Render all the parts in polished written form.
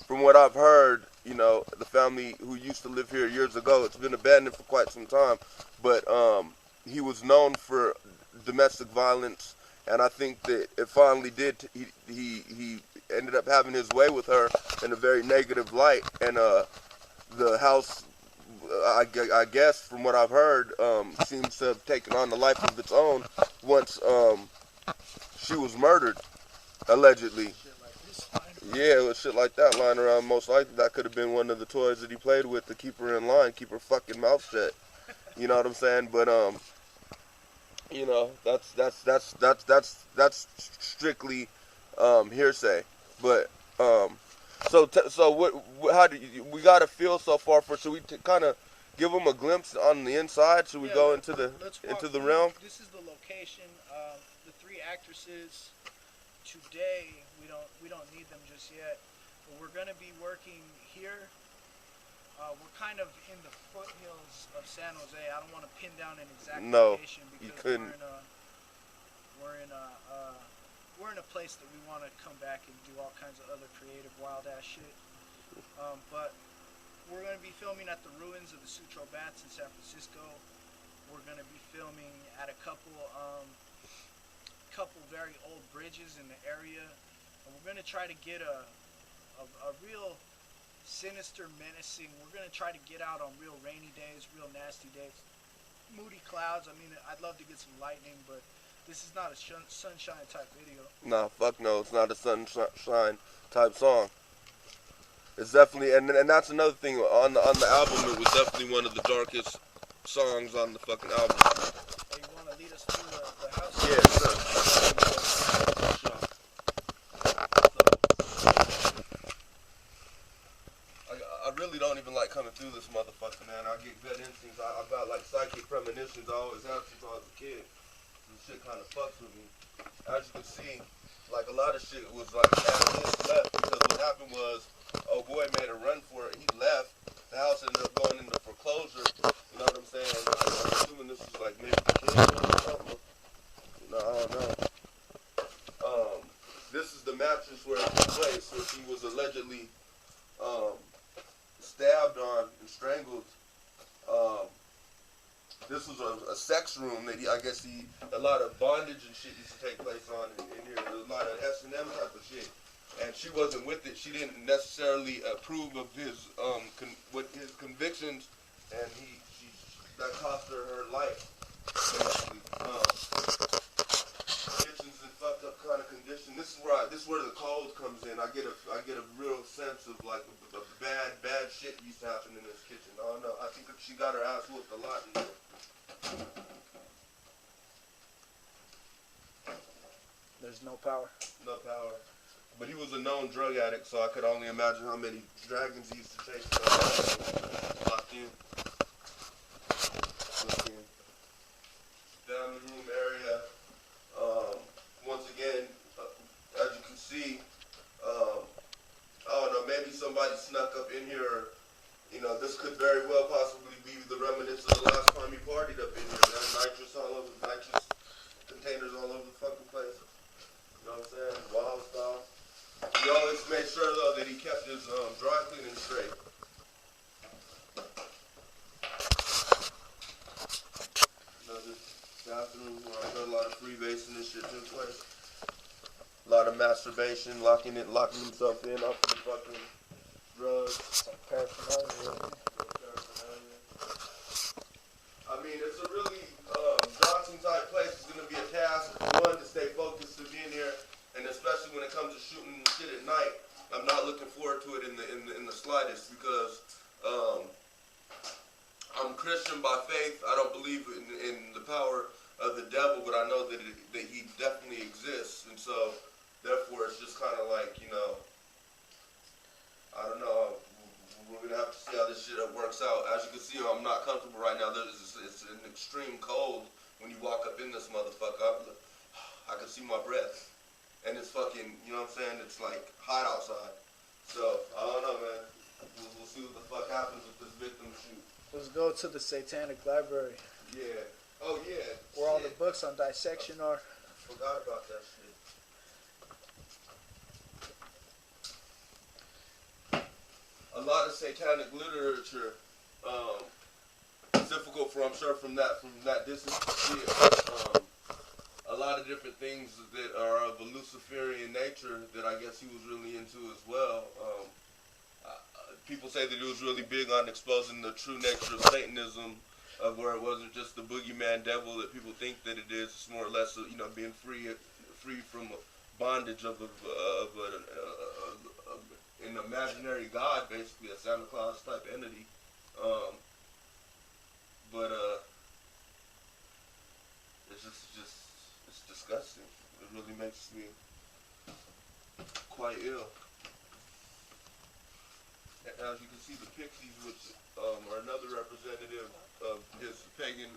from what I've heard, you know, the family who used to live here years ago, it's been abandoned for quite some time, but he was known for domestic violence, and I think that it finally did. He ended up having his way with her in a very negative light, and the house, I guess, from what I've heard, seems to have taken on a life of its own once she was murdered, allegedly. Yeah, it was shit like that lying around. Most likely, that could have been one of the toys that he played with to keep her in line, keep her fucking mouth shut. You know what I'm saying? But you know, that's strictly hearsay. But so how do you, we got a feel so far for? Should we kind of give them a glimpse on the inside? Should we go into the realm? This is the location. The three actresses. Today we don't need them just yet, but we're gonna be working here. We're kind of in the foothills of San Jose. I don't want to pin down an exact location because we're in a place that we want to come back and do all kinds of other creative wild ass shit. But we're gonna be filming at the ruins of the Sutro Bats in San Francisco. We're gonna be filming at a couple very old bridges in the area, and we're gonna try to get a real sinister, menacing. We're gonna try to get out on real rainy days, real nasty days, moody clouds. I mean, I'd love to get some lightning, but this is not a sunshine type video. Nah, fuck no, it's not a sunshine type song. It's definitely, and that's another thing on the album. It was definitely one of the darkest songs on the fucking album. Hey, you wanna lead us through the house? Yeah, sure. I really don't even like coming through this motherfucker, man. I get gut instincts. I got like psychic premonitions I always have since I was a kid. This shit kind of fucks with me. As you can see, like a lot of shit was like left because what happened was, oh boy made a run for it. He left. The house ended up going into foreclosure. You know what I'm saying? I'm assuming this is like maybe the kid or something. No, I don't know. This is the mattress where it took place, which he was allegedly stabbed on and strangled. This was a sex room that I guess a lot of bondage and shit used to take place on in here. There was a lot of S&M type of shit. And she wasn't with it. She didn't necessarily approve of his his convictions, and that cost her life. Basically, kitchen's in fucked up kind of condition. This is where the cold comes in. I get a real sense of like the bad shit used to happen in this kitchen. I don't know. I think she got her ass whooped a lot in here. There's no power. No power. But he was a known drug addict, so I could only imagine how many dragons he used to chase. Locked in. Family room area. Once again, as you can see, I don't know, maybe somebody snuck up in here. You know, this could very well possibly be the remnants of the last time he partied up in here. There's nitrous containers all over the fucking place. You know what I'm saying? Wild style. He always made sure, though, that he kept his dry cleaning straight. Another bathroom where I heard a lot of freebasing and shit took place. A lot of masturbation, locking himself in off the fucking drugs. It's like paraphernalia. I mean, it's a really daunting type place. It's going to be a task, one, to stay focused to being here, and especially when it comes to shooting shit at night. I'm not looking forward to it in the slightest because I'm Christian by faith. I don't believe in the power of the devil, but I know that he definitely exists, and so therefore it's just kind of like, you know, I don't know. We're gonna have to see how this shit works out. As you can see, I'm not comfortable right now. It's an extreme cold when you walk up in this motherfucker. I can see my breath, and it's fucking, you know what I'm saying? It's like hot outside. So I don't know, man. We'll see what the fuck happens with this victim shoot. Let's go to the Satanic Library. Yeah. Oh yeah. Where all the books on dissection are. Forgot about that shit. lot of satanic literature. It's difficult for, I'm sure, from that distance to see it. A lot of different things that are of a Luciferian nature that I guess he was really into as well. People say that he was really big on exposing the true nature of Satanism, of where it wasn't just the boogeyman devil that people think that it is. It's more or less, being free from bondage of an imaginary god, basically a Santa Claus type entity. But it's just it's disgusting. It really makes me quite ill. As you can see, the pixies, which are another representative of his pagan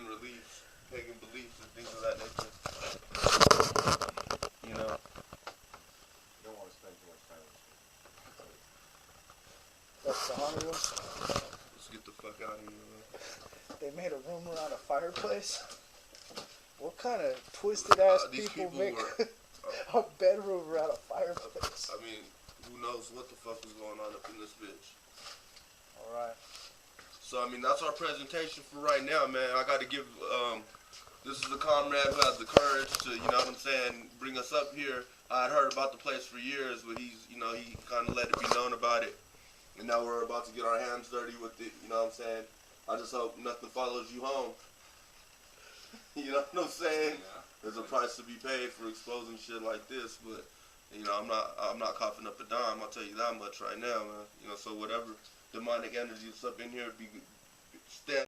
beliefs and things of that nature. You know. You don't want to spend too much time with it. That's the haunted room. Let's get the fuck out of here, man. They made a room around a fireplace. What kind of twisted ass people make a bedroom around a fireplace? I mean, who knows what the fuck is going on up in this bitch. Alright. So, I mean, that's our presentation for right now, man. I got to give, this is the comrade who has the courage to, you know what I'm saying, bring us up here. I had heard about the place for years, but he's, he kind of let it be known about it. And now we're about to get our hands dirty with it, you know what I'm saying? I just hope nothing follows you home. You know what I'm saying? Yeah. There's a price to be paid for exposing shit like this, but I'm not coughing up a dime. I'll tell you that much right now, man. So whatever demonic energy that's up in here, stand